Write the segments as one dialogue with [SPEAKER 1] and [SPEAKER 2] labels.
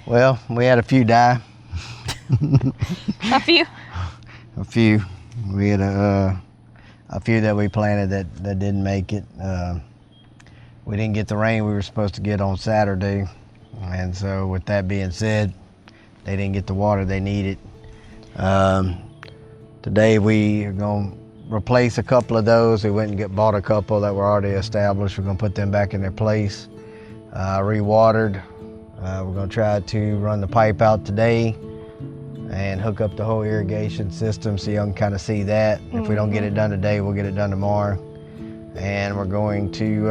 [SPEAKER 1] Well, we had a few die.
[SPEAKER 2] A few?
[SPEAKER 1] A few. We had a few that we planted that didn't make it. We didn't get the rain we were supposed to get on Saturday. And so with that being said, they didn't get the water they needed. Today we are going to replace a couple of those. We went and bought a couple that were already established. We're going to put them back in their place. Rewatered. We're going to try to run the pipe out today and hook up the whole irrigation system so you can kind of see that. If we don't get it done today, we'll get it done tomorrow. And we're going to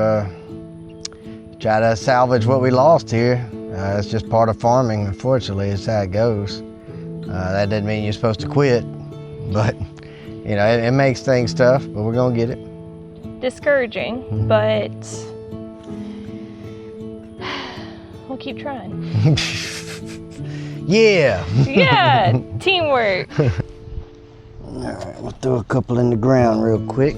[SPEAKER 1] try to salvage what we lost here. It's just part of farming, unfortunately. It's how it goes. That doesn't mean you're supposed to quit, but you know, it makes things tough, but we're gonna get it.
[SPEAKER 2] Discouraging, but we'll keep trying.
[SPEAKER 1] Yeah.
[SPEAKER 2] Yeah, teamwork.
[SPEAKER 1] All right, we'll throw a couple in the ground real quick.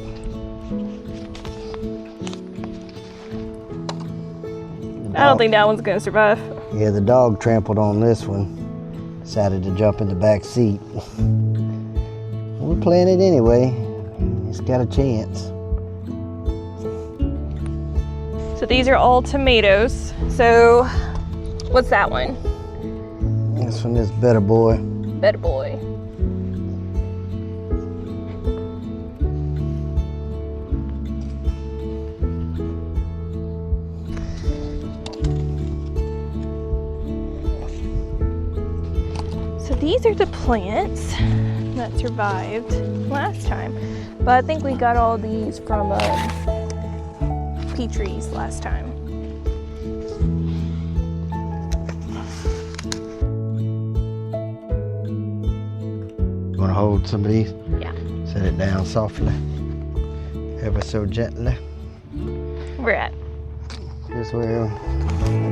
[SPEAKER 2] I don't think that one's gonna survive.
[SPEAKER 1] Yeah, the dog trampled on this one. Decided to jump in the back seat. We'll plant it anyway. It's got a chance.
[SPEAKER 2] So these are all tomatoes. So what's that one?
[SPEAKER 1] This one is Better Boy.
[SPEAKER 2] Better Boy. So these are the plants that survived last time. But I think we got all these from Petrie's last time.
[SPEAKER 1] You want to hold some of these?
[SPEAKER 2] Yeah.
[SPEAKER 1] Set it down softly, ever so gently.
[SPEAKER 2] Where at?
[SPEAKER 1] This where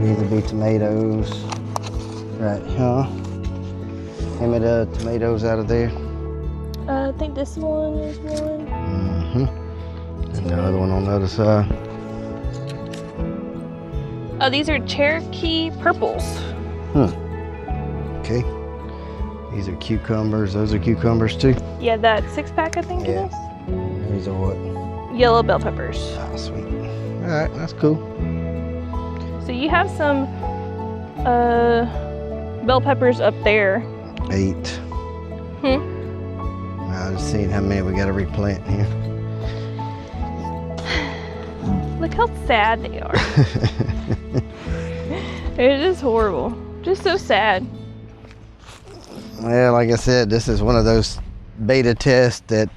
[SPEAKER 1] these will be tomatoes. Right here. Give me the tomatoes out of there.
[SPEAKER 2] I think this one is one.
[SPEAKER 1] And the other one on the other side.
[SPEAKER 2] Oh, these are Cherokee purples.
[SPEAKER 1] Okay. These are cucumbers. Those are cucumbers too?
[SPEAKER 2] Yeah, that 6-pack I think it is.
[SPEAKER 1] These are what?
[SPEAKER 2] Yellow bell peppers.
[SPEAKER 1] Ah, sweet. All right, that's cool.
[SPEAKER 2] So you have some bell peppers up there.
[SPEAKER 1] 8. I'm just seeing how many we got to replant here.
[SPEAKER 2] Look how sad they are. They're just horrible. Just so sad.
[SPEAKER 1] Well, like I said, this is one of those beta tests that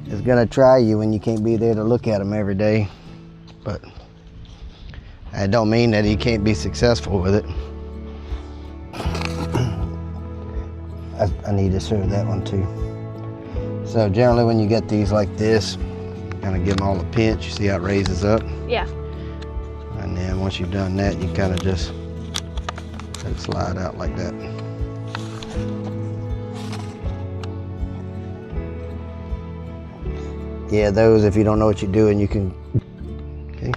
[SPEAKER 1] is going to try you when you can't be there to look at them every day. But I don't mean that you can't be successful with it. I need to serve that one too. So generally when you get these like this, kind of give them all a pinch. You see how it raises up?
[SPEAKER 2] Yeah.
[SPEAKER 1] And then once you've done that, you kind of just let it slide out like that. Yeah, those, if you don't know what you're doing, you can, okay.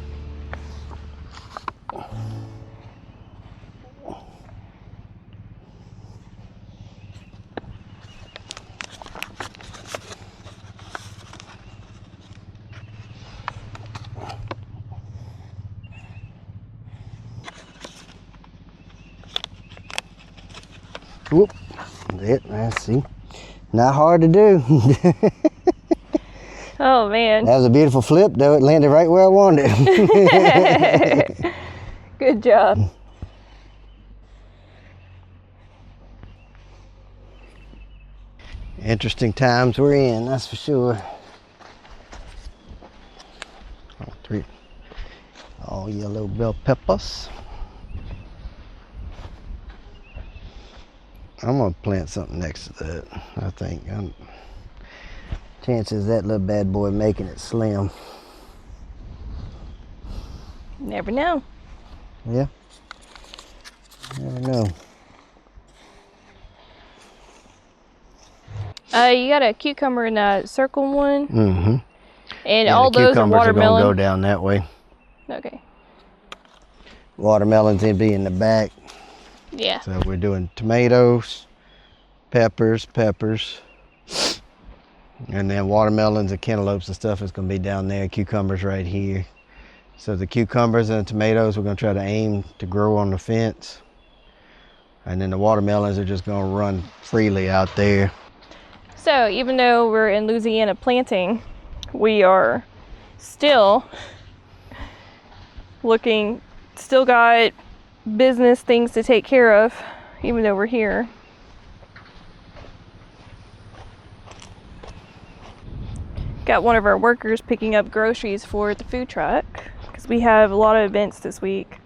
[SPEAKER 1] Whoop, that's it, I see. Not hard to do.
[SPEAKER 2] Oh man.
[SPEAKER 1] That was a beautiful flip though. It landed right where I wanted it.
[SPEAKER 2] Good job.
[SPEAKER 1] Interesting times we're in, that's for sure. All 3. All yellow bell peppers. I'm gonna plant something next to that, I think. Chances that little bad boy making it slim.
[SPEAKER 2] Never know.
[SPEAKER 1] Yeah. Never know.
[SPEAKER 2] You got a cucumber in that circle one.
[SPEAKER 1] Mm-hmm.
[SPEAKER 2] And
[SPEAKER 1] yeah,
[SPEAKER 2] all
[SPEAKER 1] the
[SPEAKER 2] those are
[SPEAKER 1] cucumbers
[SPEAKER 2] watermelon.
[SPEAKER 1] are gonna go down that way.
[SPEAKER 2] Okay.
[SPEAKER 1] Watermelons will be in the back.
[SPEAKER 2] Yeah.
[SPEAKER 1] So we're doing tomatoes, peppers, and then watermelons and cantaloupes and stuff is going to be down there. Cucumbers right here. So the cucumbers and the tomatoes we're going to try to aim to grow on the fence. And then the watermelons are just going to run freely out there.
[SPEAKER 2] So even though we're in Louisiana planting, we are still still got business things to take care of, even though we're here. Got one of our workers picking up groceries for the food truck because we have a lot of events this week.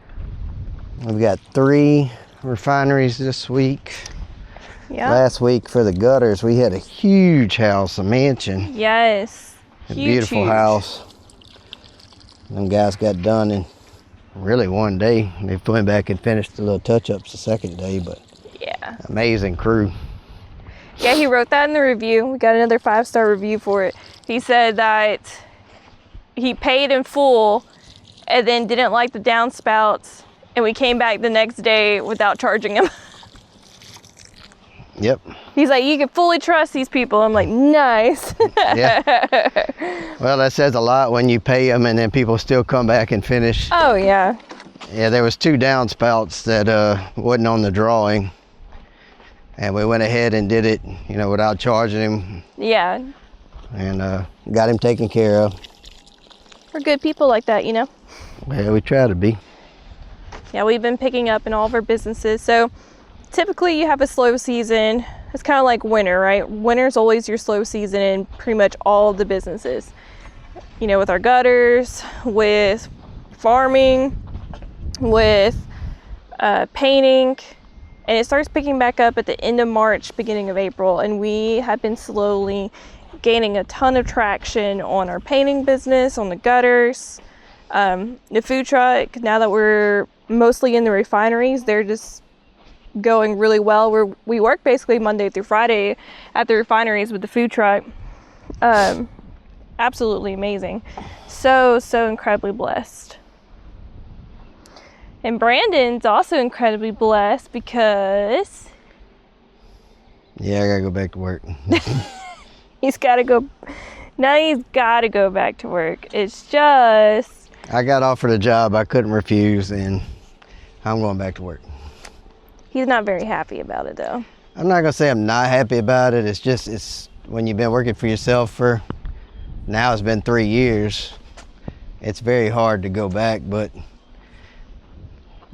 [SPEAKER 1] We've got 3 refineries this week.
[SPEAKER 2] Yeah.
[SPEAKER 1] Last week for the gutters, we had a huge house, a mansion.
[SPEAKER 2] Yes.
[SPEAKER 1] A beautiful house. Them guys got done in really one day. They went back and finished the little touch-ups the second day, but
[SPEAKER 2] yeah,
[SPEAKER 1] amazing crew.
[SPEAKER 2] Yeah, he wrote that in the review. We got another 5-star review for it. He said that he paid in full and then didn't like the downspouts, and we came back the next day without charging him.
[SPEAKER 1] Yep.
[SPEAKER 2] He's like, you can fully trust these people. I'm like, nice.
[SPEAKER 1] Yeah. Well, that says a lot when you pay them and then people still come back and finish.
[SPEAKER 2] Oh, yeah.
[SPEAKER 1] Yeah, there was 2 downspouts that wasn't on the drawing. And we went ahead and did it, without charging him.
[SPEAKER 2] Yeah.
[SPEAKER 1] And got him taken care of.
[SPEAKER 2] We're good people like that,
[SPEAKER 1] Yeah, we try to be.
[SPEAKER 2] Yeah, we've been picking up in all of our businesses. So typically you have a slow season. It's kind of like winter, right? Winter's always your slow season in pretty much all of the businesses. With our gutters, with farming, with painting. And it starts picking back up at the end of March, beginning of April. And we have been slowly gaining a ton of traction on our painting business, on the gutters. The food truck, now that we're mostly in the refineries, they're just going really well. We work basically Monday through Friday at the refineries with the food truck. Absolutely amazing. So incredibly blessed. And Brandon's also incredibly blessed because
[SPEAKER 1] yeah, I gotta go back to work.
[SPEAKER 2] he's got to go back to work. It's just
[SPEAKER 1] I got offered a job I couldn't refuse, and I'm going back to work.
[SPEAKER 2] He's not very happy about it, though.
[SPEAKER 1] I'm not gonna say I'm not happy about it. It's when you've been working for yourself for, now it's been 3 years, it's very hard to go back, but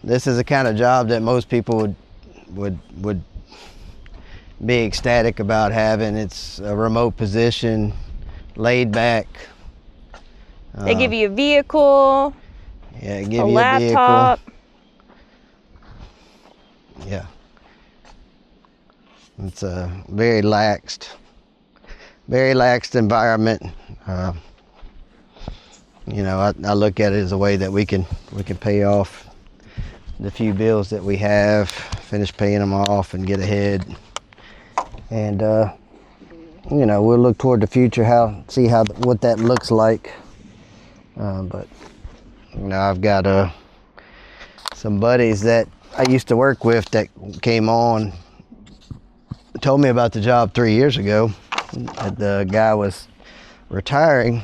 [SPEAKER 1] this is the kind of job that most people would be ecstatic about having. It's a remote position, laid back.
[SPEAKER 2] They give you a vehicle,
[SPEAKER 1] yeah, give
[SPEAKER 2] a
[SPEAKER 1] you
[SPEAKER 2] laptop.
[SPEAKER 1] A vehicle. Yeah. It's a very laxed environment. I look at it as a way that we can pay off the few bills that we have, finish paying them off and get ahead. And we'll look toward the future, see what that looks like. But I've got some buddies that I used to work with that came on, told me about the job 3 years ago. That the guy was retiring.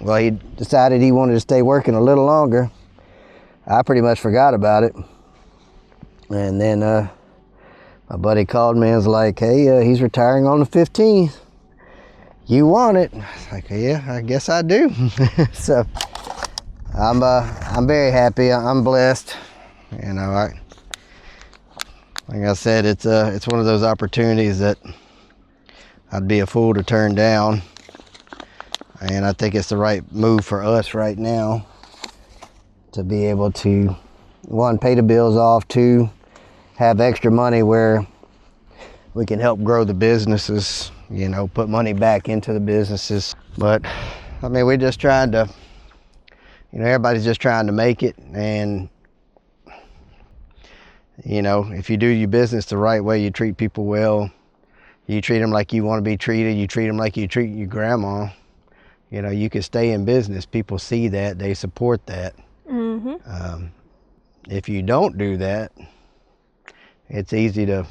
[SPEAKER 1] Well, he decided he wanted to stay working a little longer. I pretty much forgot about it. And then my buddy called me and was like, hey, he's retiring on the 15th. You want it? I was like, yeah, I guess I do. So I'm very happy. I'm blessed. Like I said, it's one of those opportunities that I'd be a fool to turn down. And I think it's the right move for us right now to be able to, 1, pay the bills off, 2, have extra money where we can help grow the businesses, put money back into the businesses. But we're just trying to, everybody's just trying to make it. And if you do your business the right way, you treat people well, you treat them like you want to be treated, you treat them like you treat your grandma, you can stay in business. People see that, they support that. Mm-hmm. If you don't do that, it's easy to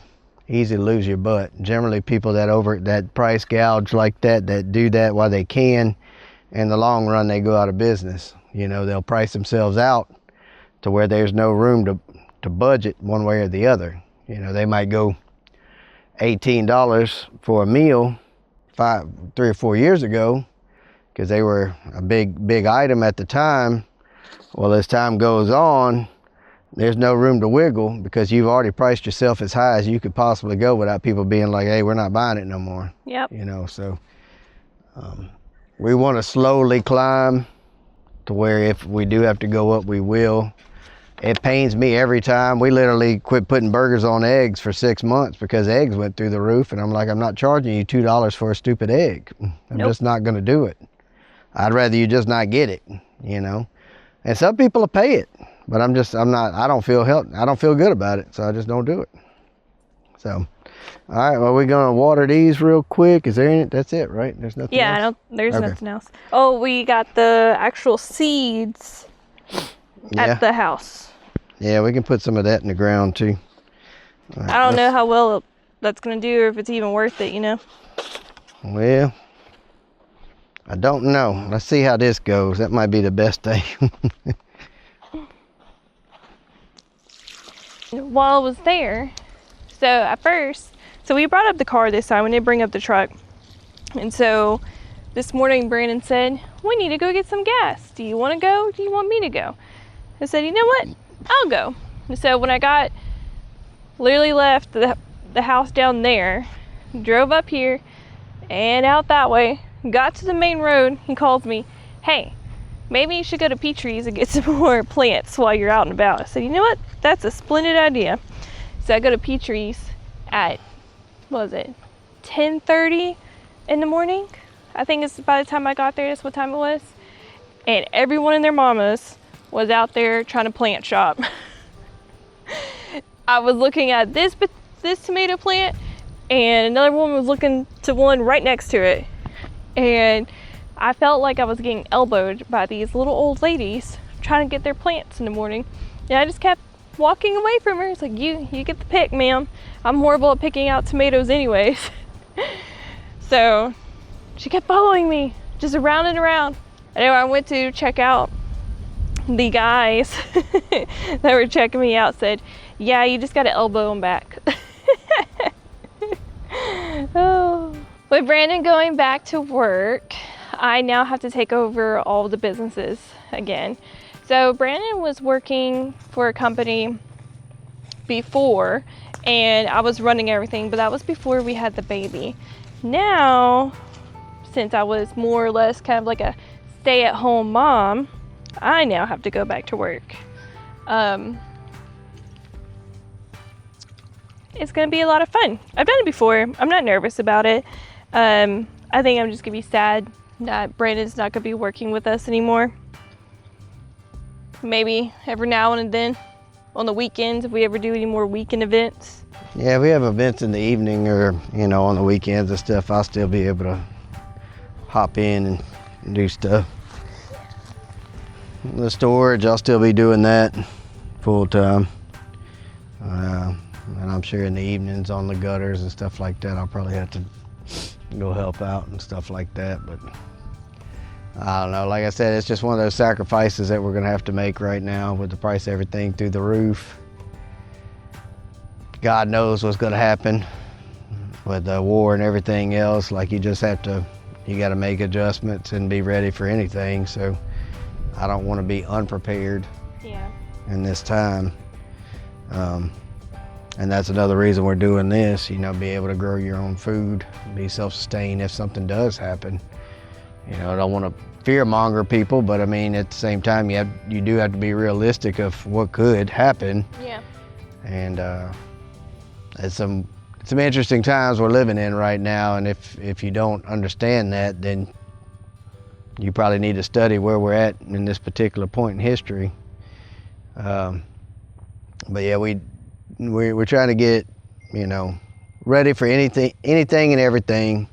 [SPEAKER 1] lose your butt. Generally, people that price gouge like that do that while they can, in the long run they go out of business. They'll price themselves out to where there's no room to budget one way or the other. They might go $18 for a meal 3 or 4 years ago because they were a big item at the time. Well, as time goes on, there's no room to wiggle because you've already priced yourself as high as you could possibly go without people being like, hey, we're not buying it no more.
[SPEAKER 2] Yep.
[SPEAKER 1] So we want to slowly climb to where if we do have to go up, we will. It pains me every time. We literally quit putting burgers on eggs for 6 months because eggs went through the roof, and I'm like, I'm not charging you $2 for a stupid egg. I'm just not going to do it. I'd rather you just not get it, And some people will pay it, but I don't feel good about it, so I just don't do it. So, all right, well, we're going to water these real quick. Is there any? That's it, right? There's nothing else?
[SPEAKER 2] There's nothing else. Oh, we got the actual seeds at the house.
[SPEAKER 1] Yeah, we can put some of that in the ground too. Right,
[SPEAKER 2] I don't know how well that's going to do or if it's even worth it,
[SPEAKER 1] Well, I don't know. Let's see how this goes. That might be the best thing.
[SPEAKER 2] While I was there, so we brought up the car this time. We didn't bring up the truck. And so this morning, Brandon said, we need to go get some gas. Do you want to go? Do you want me to go? I said, you know what? I'll go. And so when I literally left the house down there, drove up here and out that way, got to the main road, he calls me, hey, maybe you should go to Petrie's and get some more plants while you're out and about. I said, you know what? That's a splendid idea. So I go to Petrie's at, 10:30 in the morning? I think it's by the time I got there, that's what time it was. And everyone and their mamas was out there trying to plant shop. I was looking at this tomato plant, and another woman was looking to one right next to it. And I felt like I was getting elbowed by these little old ladies trying to get their plants in the morning. And I just kept walking away from her. It's like, you get the pick, ma'am. I'm horrible at picking out tomatoes anyways. So she kept following me, just around and around. Anyway, I went to check out. The guys that were checking me out said, yeah, you just got to elbow them back. Oh. With Brandon going back to work, I now have to take over all the businesses again. So Brandon was working for a company before, and I was running everything, but that was before we had the baby. Now, since I was more or less kind of like a stay-at-home mom, I now have to go back to work. It's gonna be a lot of fun. I've done it before. I'm not nervous about it. I think I'm just gonna be sad that Brandon's not gonna be working with us anymore. Maybe every now and then on the weekends, if we ever do any more weekend events.
[SPEAKER 1] Yeah, we have events in the evening or, on the weekends and stuff. I'll still be able to hop in and do stuff. The storage, I'll still be doing that full time. And I'm sure in the evenings on the gutters and stuff like that, I'll probably have to go help out and stuff like that. But I don't know, like I said, it's just one of those sacrifices that we're gonna have to make right now with the price of everything through the roof. God knows what's gonna happen with the war and everything else. Like you gotta make adjustments and be ready for anything. So I don't want to be unprepared in this time. And that's another reason we're doing this, be able to grow your own food, be self-sustained if something does happen. I don't want to fear-monger people, but at the same time, you do have to be realistic of what could happen.
[SPEAKER 2] Yeah.
[SPEAKER 1] And it's some interesting times we're living in right now, and if you don't understand that, then you probably need to study where we're at in this particular point in history. But yeah, we're trying to get, ready for anything and everything.